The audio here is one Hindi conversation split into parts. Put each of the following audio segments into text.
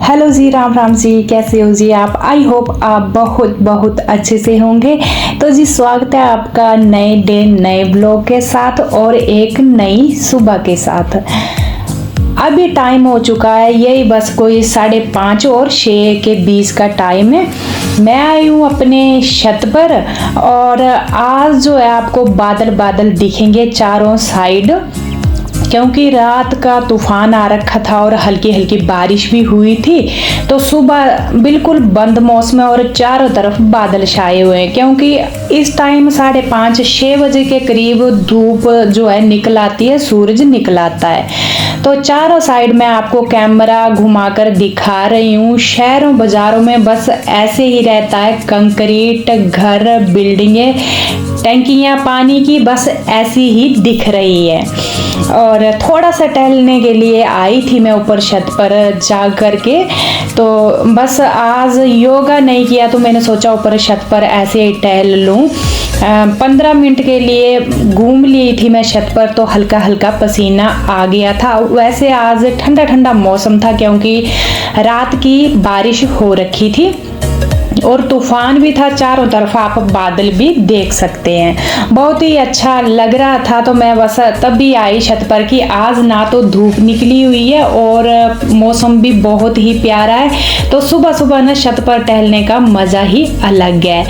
हेलो जी, राम राम जी। कैसे हो जी आप? आई होप आप बहुत बहुत अच्छे से होंगे। तो जी स्वागत है आपका नए डे नए ब्लॉग के साथ और एक नई सुबह के साथ। अभी टाइम हो चुका है यही बस कोई 5:30 और 6 के बीच का टाइम है। मैं आई हूँ अपने छत पर और आज जो है आपको बादल बादल दिखेंगे चारों साइड, क्योंकि रात का तूफान आ रखा था और हल्की हल्की बारिश भी हुई थी। तो सुबह बिल्कुल बंद मौसम है और चारों तरफ बादल छाए हुए हैं, क्योंकि इस टाइम 5:30-6 बजे के करीब धूप जो है निकल आती है, सूरज निकल आता है। तो चारों साइड में आपको कैमरा घुमाकर दिखा रही हूँ। शहरों बाजारों में बस ऐसे ही रहता है, कंक्रीट घर, बिल्डिंगें, टंकियां पानी की बस ऐसी ही दिख रही है। और थोड़ा सा टहलने के लिए आई थी मैं ऊपर छत पर जा करके। तो बस आज योगा नहीं किया तो मैंने सोचा ऊपर छत पर ऐसे ही टहल लूँ। 15 मिनट के लिए घूम ली थी मैं छत पर, तो हल्का हल्का पसीना आ गया था। वैसे आज ठंडा ठंडा मौसम था, क्योंकि रात की बारिश हो रखी थी और तूफान भी था। चारों तरफ आप बादल भी देख सकते हैं, बहुत ही अच्छा लग रहा था। तो मैं बस तब भी आई छत पर कि आज ना तो धूप निकली हुई है और मौसम भी बहुत ही प्यारा है। तो सुबह सुबह ना छत पर टहलने का मज़ा ही अलग है।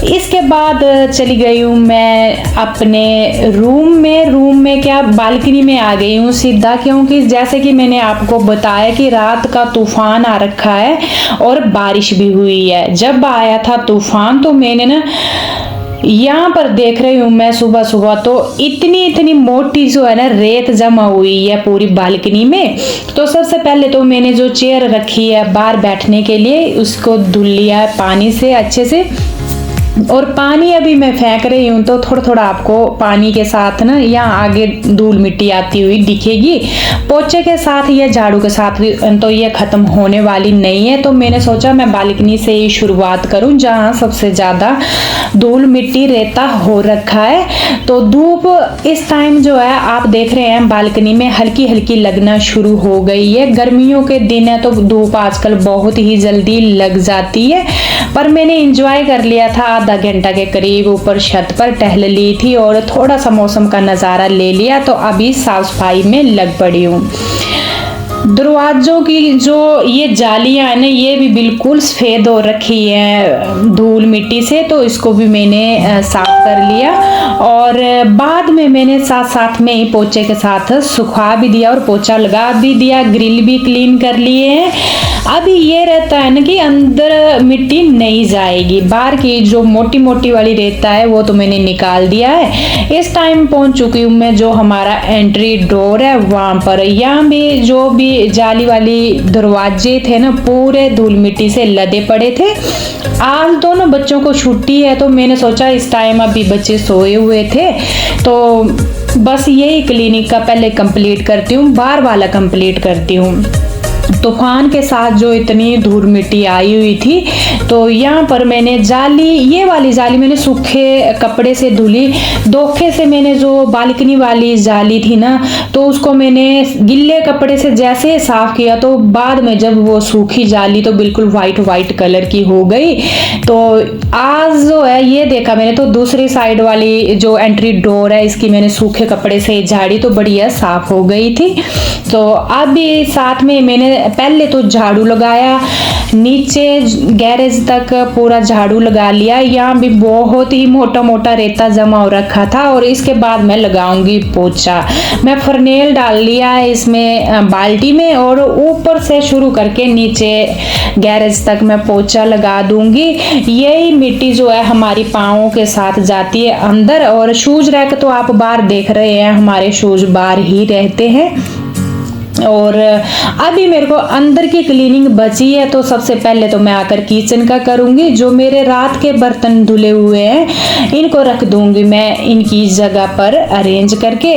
इसके बाद चली गई हूँ मैं अपने रूम में क्या बालकनी में आ गई हूँ सीधा, क्योंकि जैसे कि मैंने आपको बताया कि रात का तूफान आ रखा है और बारिश भी हुई है। जब आया था तूफान तो मैंने ना यहाँ पर देख रही हूँ मैं सुबह सुबह तो इतनी मोटी जो है ना रेत जमा हुई है पूरी बालकनी में। तो सबसे पहले तो मैंने जो चेयर रखी है बाहर बैठने के लिए उसको धुल लिया है पानी से अच्छे से, और पानी अभी मैं फेंक रही हूँ। तो थोड़ा थोड़ा आपको पानी के साथ ना यहाँ आगे धूल मिट्टी आती हुई दिखेगी। पोछे के साथ या झाड़ू के साथ भी तो ये खत्म होने वाली नहीं है। तो मैंने सोचा मैं बालकनी से ही शुरुआत करूँ, जहाँ सबसे ज़्यादा धूल मिट्टी रेता हो रखा है। तो धूप इस टाइम जो है आप देख रहे हैं बालकनी में हल्की हल्की लगना शुरू हो गई है। गर्मियों के दिन है तो धूप आजकल बहुत ही जल्दी लग जाती है, पर मैंने एंजॉय कर लिया था। आधा घंटा के करीब ऊपर छत पर टहल ली थी और थोड़ा सा मौसम का नज़ारा ले लिया। तो अभी साफ सफाई में लग पड़ी हूँ। दरवाजों की जो ये जालियां है ना ये भी बिल्कुल सफ़ेद हो रखी है धूल मिट्टी से, तो इसको भी मैंने साफ कर लिया। और बाद में मैंने साथ साथ में ही पोछे के साथ सुखा भी दिया और पोछा लगा भी दिया, ग्रिल भी क्लीन कर लिए हैं। अभी ये रहता है ना कि अंदर मिट्टी नहीं जाएगी, बाहर की जो मोटी मोटी वाली रेता है वो तो मैंने निकाल दिया है। इस टाइम पहुंच चुकी हूँ मैं जो हमारा एंट्री डोर है वहां पर। यहाँ भी जो भी जाली वाली दरवाजे थे ना पूरे धूल मिट्टी से लदे पड़े थे। आज दोनों बच्चों को छुट्टी है तो मैंने सोचा इस टाइम अभी बच्चे सोए हुए थे तो बस यही क्लीनिक का पहले कंप्लीट करती हूँ, बाहर वाला कंप्लीट करती हूँ। तूफान के साथ जो इतनी धूल मिट्टी आई हुई थी तो यहाँ पर मैंने जाली, ये वाली जाली मैंने सूखे कपड़े से धुली। धोखे से मैंने जो बालकनी वाली जाली थी ना तो उसको मैंने गिल्ले कपड़े से जैसे साफ किया, तो बाद में जब वो सूखी जाली तो बिल्कुल वाइट कलर की हो गई। तो आज जो है ये देखा मैंने तो दूसरी साइड वाली जो एंट्री डोर है इसकी मैंने सूखे कपड़े से झाड़ी तो बढ़िया साफ हो गई थी। तो अभी साथ में मैंने पहले तो झाड़ू लगाया, नीचे गैरेज तक पूरा झाड़ू लगा लिया। यहाँ भी बहुत ही मोटा मोटा रेता जमा हो रखा था और इसके बाद मैं लगाऊंगी पोछा। मैं फर्नेल डाल लिया है इसमें बाल्टी में और ऊपर से शुरू करके नीचे गैरेज तक मैं पोछा लगा दूंगी। यही मिट्टी जो है हमारी पाँवों के साथ जाती है अंदर। और शूज रैक तो आप बाहर देख रहे हैं, हमारे शूज बाहर ही रहते हैं। और अभी मेरे को अंदर की क्लीनिंग बची है तो सबसे पहले तो मैं आकर किचन का करूंगी। जो मेरे रात के बर्तन धुले हुए हैं इनको रख दूंगी मैं इनकी जगह पर अरेंज करके।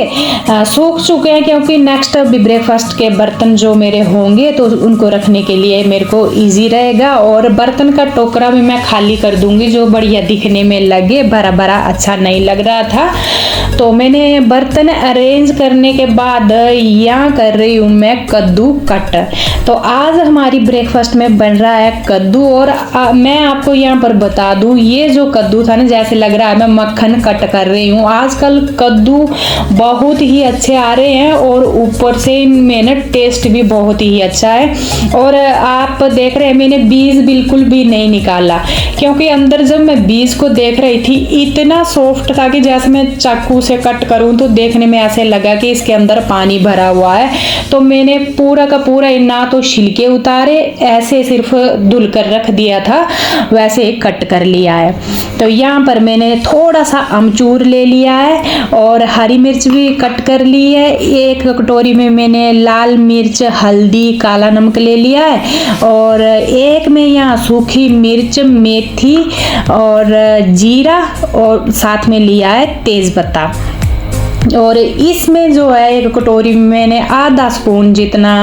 सूख चुके हैं क्योंकि नेक्स्ट अभी ब्रेकफास्ट के बर्तन जो मेरे होंगे तो उनको रखने के लिए मेरे को इजी रहेगा। और बर्तन का टोकरा भी मैं खाली कर दूंगी जो बढ़िया दिखने में लगे, भरा भरा अच्छा नहीं लग रहा था। तो मैंने बर्तन अरेंज करने के बाद यहाँ कर रही हूँ मैं कद्दू कटर। तो आज हमारी ब्रेकफास्ट में बन रहा है कद्दू। और मैं आपको यहाँ पर बता दूँ, ये जो कद्दू था ना, जैसे लग रहा है मैं मक्खन कट कर रही हूँ। आजकल कद्दू बहुत ही अच्छे आ रहे हैं और ऊपर से इनमें ना टेस्ट भी बहुत ही अच्छा है। और आप देख रहे हैं मैंने बीज बिल्कुल भी नहीं निकाला, क्योंकि अंदर जब मैं बीज को देख रही थी इतना सॉफ्ट था कि जैसे मैं चाकू से कट करूं तो देखने में ऐसे लगा कि इसके अंदर पानी भरा हुआ है। तो मैंने पूरा का पूरा ना तो छिलके उतारे, ऐसे सिर्फ धुल कर रख दिया था, वैसे ही कट कर लिया है। तो यहाँ पर मैंने थोड़ा सा अमचूर ले लिया है और हरी मिर्च भी कट कर ली है। एक कटोरी में मैंने लाल मिर्च, हल्दी, काला नमक ले लिया है और एक में यहाँ सूखी मिर्च, मेथी और जीरा और साथ में लिया है तेज पत्ता। और इसमें जो है एक कटोरी में मैंने आधा स्पून जितना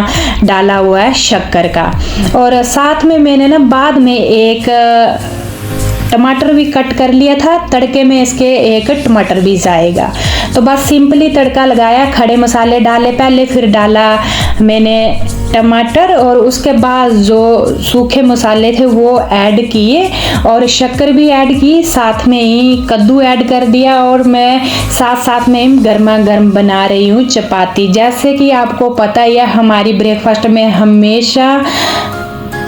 डाला हुआ है शक्कर का। और साथ में मैंने ना बाद में एक टमाटर भी कट कर लिया था, तड़के में इसके एक टमाटर भी जाएगा। तो बस सिंपली तड़का लगाया, खड़े मसाले डाले पहले, फिर डाला मैंने टमाटर और उसके बाद जो सूखे मसाले थे वो ऐड किए और शक्कर भी ऐड की, साथ में ही कद्दू ऐड कर दिया। और मैं साथ में गर्मा गर्म बना रही हूँ चपाती। जैसे कि आपको पता ही है हमारी ब्रेकफास्ट में हमेशा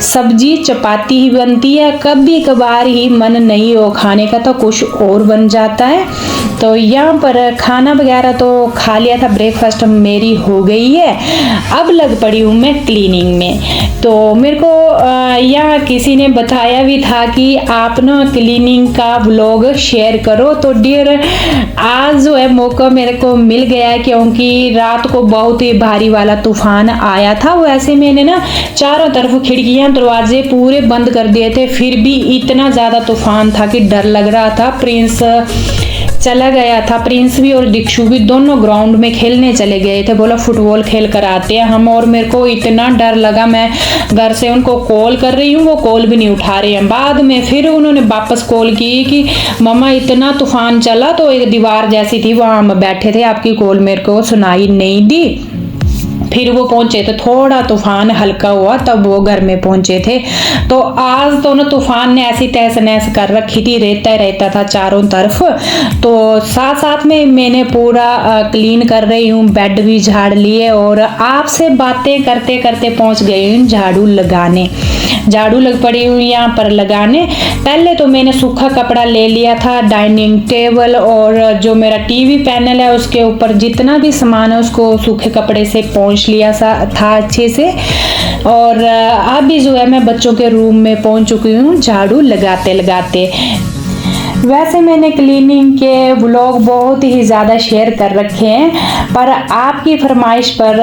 सब्जी चपाती ही बनती है, कभी कभार ही मन नहीं हो खाने का तो कुछ और बन जाता है। तो यहाँ पर खाना वगैरह तो खा लिया था, ब्रेकफास्ट मेरी हो गई है। अब लग पड़ी हूँ मैं क्लीनिंग में। तो मेरे को यहाँ किसी ने बताया भी था कि आप ना क्लीनिंग का व्लॉग शेयर करो। तो डियर आज जो है मौका मेरे को मिल गया है, क्योंकि रात को बहुत ही भारी वाला तूफान आया था। वैसे मैंने ना चारों तरफ खिड़कियां दरवाजे पूरे बंद कर दिए थे, फिर भी इतना ज्यादा तूफान था कि डर लग रहा था। प्रिंस चला गया था, प्रिंस भी और दीक्षु भी दोनों ग्राउंड में खेलने चले गए थे, बोला फुटबॉल खेल कर आते हैं हम। और मेरे को इतना डर लगा, मैं घर से उनको कॉल कर रही हूँ, वो कॉल भी नहीं उठा रहे हैं। बाद में फिर उन्होंने वापस कॉल की कि मम्मा इतना तूफान चला, तो एक दीवार जैसी थी वहां हम बैठे थे, आपकी कॉल मेरे को सुनाई नहीं दी। फिर वो पहुंचे तो थोड़ा तूफान हल्का हुआ, तब वो घर में पहुंचे थे। तो आज तो ना तूफान ने ऐसी तहस नहस कर रखी थी, रहता था चारों तरफ। तो साथ में मैंने पूरा क्लीन कर रही हूँ, बेड भी झाड़ लिए और आपसे बातें करते करते पहुंच गई हूँ झाड़ू लगाने। झाड़ू लग पड़ी हूँ यहाँ पर लगाने। पहले तो मैंने सूखा कपड़ा ले लिया था, डाइनिंग टेबल और जो मेरा टीवी पैनल है उसके ऊपर जितना भी सामान है उसको सूखे कपड़े से पोंछ लिया था अच्छे से। और अभी जो है मैं बच्चों के रूम में पहुंच चुकी हूँ झाड़ू लगाते लगाते। वैसे मैंने क्लीनिंग के व्लॉग बहुत ही ज़्यादा शेयर कर रखे हैं, पर आपकी फरमाइश पर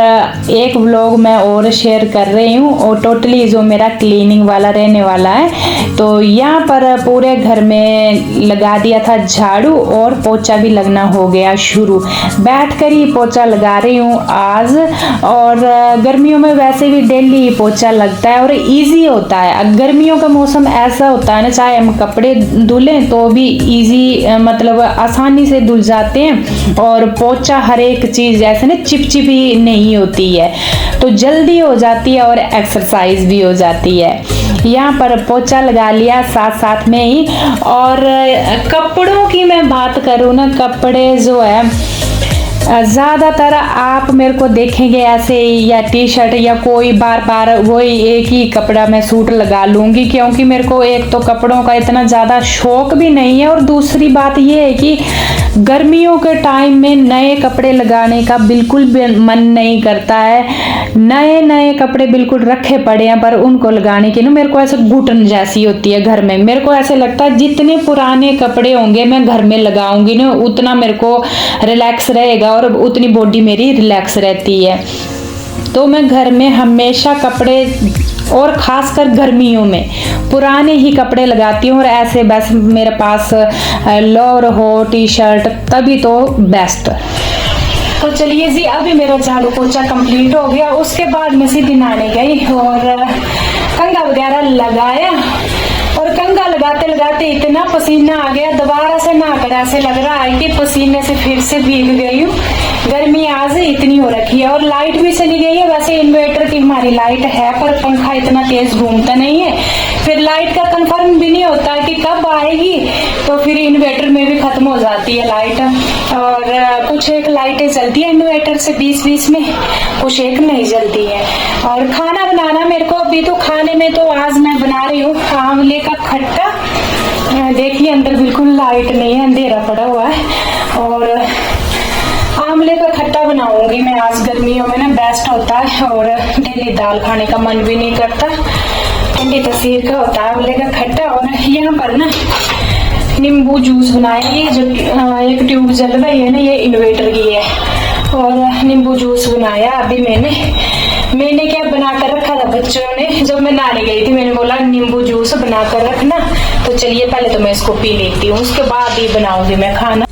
एक व्लॉग मैं और शेयर कर रही हूँ और टोटली जो मेरा क्लीनिंग वाला रहने वाला है। तो यहाँ पर पूरे घर में लगा दिया था झाड़ू और पोछा भी लगना हो गया शुरू। बैठ कर ही पोछा लगा रही हूँ आज। और गर्मियों में वैसे भी डेली पोछा लगता है और ईजी होता है। गर्मियों का मौसम ऐसा होता है ना, चाहे हम कपड़े धुलें तो भी इजी, मतलब आसानी से धुल जाते हैं। और पोछा हर एक चीज जैसे ना चिपचिपी नहीं होती है, तो जल्दी हो जाती है और एक्सरसाइज भी हो जाती है। यहाँ पर पोछा लगा लिया साथ में ही। और कपड़ों की मैं बात करूँ ना, कपड़े जो है ज़्यादातर आप मेरे को देखेंगे ऐसे या टी शर्ट या कोई बार वही एक ही कपड़ा मैं सूट लगा लूँगी, क्योंकि मेरे को एक तो कपड़ों का इतना ज़्यादा शौक भी नहीं है और दूसरी बात ये है कि गर्मियों के टाइम में नए कपड़े लगाने का बिल्कुल मन नहीं करता है। नए कपड़े बिल्कुल रखे पड़े हैं पर उनको लगाने की ना मेरे को ऐसे घुटन जैसी होती है घर में। मेरे को ऐसे लगता है जितने पुराने कपड़े होंगे मैं घर में लगाऊंगी ना उतना मेरे को रिलैक्स रहेगा और उतनी बॉडी मेरी रिलैक्स रहती है। तो मैं घर में हमेशा कपड़े और खासकर गर्मियों में पुराने ही कपड़े लगाती हूँ। और ऐसे बस मेरे पास लोअर हो, टी शर्ट, तभी तो बेस्ट। तो चलिए जी, अभी मेरा झाड़ू पोछा कंप्लीट हो गया। उसके बाद मैं सीधी नहाने गई और कंघा वगैरह लगाया। और कंघा लगाते लगाते इतना पसीना आ गया, दोबारा से नहाकर ऐसे लग रहा है कि पसीने से फिर से भीग गई हूँ। गर्मी आज इतनी हो रखी है और लाइट भी चली गई है। वैसे इन्वर्टर की हमारी लाइट है पर पंखा इतना तेज घूमता नहीं है, फिर लाइट का कंफर्म भी नहीं होता कि कब आएगी, तो फिर इन्वर्टर में भी खत्म हो जाती है लाइट। और कुछ एक लाइटें जलती है इन्वर्टर से बीच बीच में, कुछ एक नहीं जलती है। और खाना बनाना मेरे को अभी तो खाने में तो आज मैं बना रही हूँ आंवले का खट्टा। देखिए अंदर बिल्कुल लाइट नहीं है, अंधेरा पड़ा हुआ है। और आंवले का खट्टा बनाऊंगी मैं आज, गर्मियों में ना बेस्ट होता है और डेली दाल खाने का मन भी नहीं करता, ठंडी तसीर का होता है आंवले का खट्टा। और यहाँ पर ना नींबू जूस बनाएंगे, जो एक ट्यूब जल रही है ना ये इन्वर्टर की है, और नींबू जूस बनाया अभी मैंने क्या बना कर रखा था बच्चों ने, जब मैं नहाने गई थी मैंने बोला नींबू जूस बना कर रखना, तो चलिए पहले तो मैं इसको पी लेती हूँ, उसके बाद ही बनाऊंगी मैं खाना।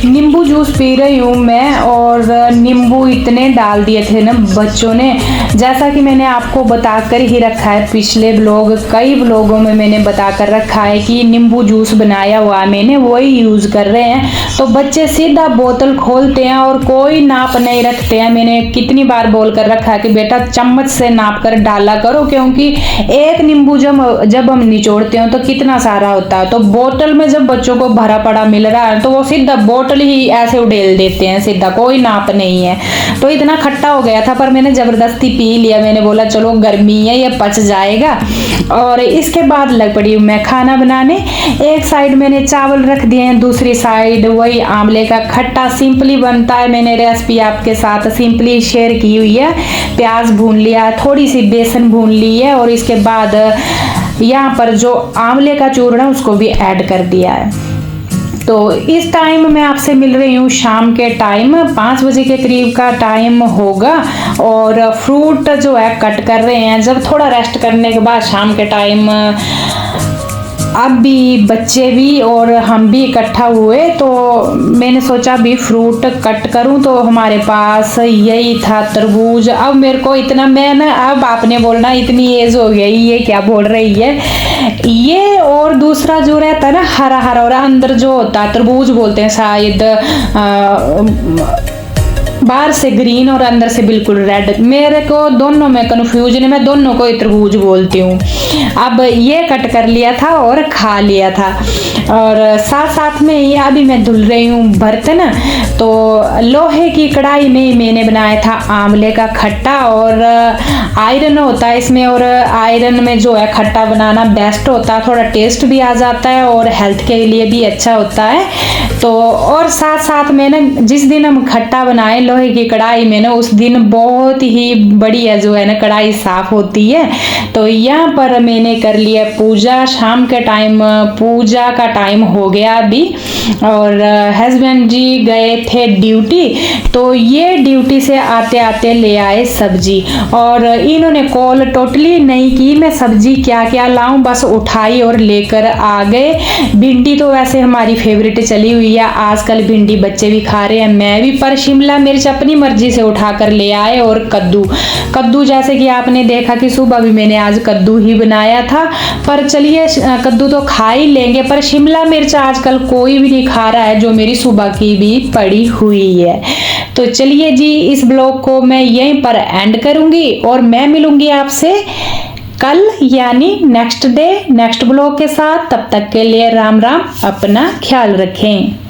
नींबू जूस पी रही हूँ मैं, और नींबू इतने डाल दिए थे ना बच्चों ने, जैसा कि मैंने आपको बताकर ही रखा है पिछले ब्लॉग, कई ब्लॉगों में मैंने बताकर रखा है कि नींबू जूस बनाया हुआ मैंने वही यूज़ कर रहे हैं। तो बच्चे सीधा बोतल खोलते हैं और कोई नाप नहीं रखते हैं। मैंने कितनी बार बोल कर रखा है कि बेटा चम्मच से नाप कर डाला करो, क्योंकि एक नींबू जब हम निचोड़ते हैं तो कितना सारा होता है, तो बोतल में जब बच्चों को भरा पड़ा मिल रहा है तो वो सीधा बोतल ही ऐसे उड़ेल देते हैं सीधा, कोई नाप नहीं है। तो इतना खट्टा हो गया था पर मैंने जबरदस्ती पी लिया, मैंने बोला चलो गर्मी है ये पच जाएगा। और इसके बाद लग पड़ी मैं खाना बनाने। एक साइड मैंने चावल रख दिए हैं, दूसरी साइड वही आंवले का खट्टा सिंपली बनता है, मैंने रेसिपी आपके साथ सिंपली शेयर की हुई है। प्याज भून लिया, थोड़ी सी बेसन भून ली है, और इसके बाद यहाँ पर जो आंवले का चूर्ण है उसको भी ऐड कर दिया है। तो इस टाइम मैं आपसे मिल रही हूँ शाम के टाइम, 5 बजे के करीब का टाइम होगा, और फ्रूट जो है कट कर रहे हैं। जब थोड़ा रेस्ट करने के बाद शाम के टाइम अब भी बच्चे भी और हम भी इकट्ठा हुए, तो मैंने सोचा भी फ्रूट कट करूं, तो हमारे पास यही था तरबूज। अब मेरे को इतना, मैं ना, अब आपने बोलना इतनी एज हो गई ये क्या बोल रही है ये। और दूसरा जो रहता है ना हरा हरा, और अंदर जो होता है तरबूज बोलते हैं शायद, बाहर से ग्रीन और अंदर से बिल्कुल रेड, मेरे को दोनों में कंफ्यूजन है, मैं दोनों को तरबूज बोलती हूँ। अब ये कट कर लिया था और खा लिया था, और साथ साथ में ये अभी मैं धुल रही हूँ बर्तन। तो लोहे की कढ़ाई में मैंने बनाया था आंवले का खट्टा, और आयरन होता है इसमें, और आयरन में जो है खट्टा बनाना बेस्ट होता है, थोड़ा टेस्ट भी आ जाता है और हेल्थ के लिए भी अच्छा होता है। तो और साथ साथ में ना जिस दिन हम खट्टा बनाए लोहे की कढ़ाई में ना, उस दिन बहुत ही बढ़िया जो है ना कढ़ाई साफ होती है। तो यहाँ पर मैंने कर लिया पूजा, शाम के टाइम पूजा का टाइम हो गया अभी, और हस्बैंड जी गए थे ड्यूटी, तो ये ड्यूटी से आते आते ले आए सब्जी, और इन्होंने कॉल टोटली नहीं की मैं सब्जी क्या क्या लाऊं, बस उठाई और लेकर आ गए। भिंडी तो वैसे हमारी फेवरेट चली हुई है, आजकल भिंडी बच्चे भी खा रहे हैं, मैं भी, पर शिमला मिर्च अपनी मर्जी से उठाकर ले आए, और कद्दू जैसे कि आपने देखा कि सुबह भी मैंने आज कद्दू ही बनाया था, पर चलिए कद्दू तो खा ही लेंगे, पर शिमला मिर्च आजकल कोई भी नहीं खा रहा है, जो मेरी सुबह की भी पड़ी हुई है। तो चलिए जी, इस ब्लॉग को मैं यहीं पर एंड करूंगी, और मैं मिलूंगी आपसे कल यानी नेक्स्ट डे नेक्स्ट ब्लॉग के साथ। तब तक के लिए राम राम, अपना ख्याल रखें।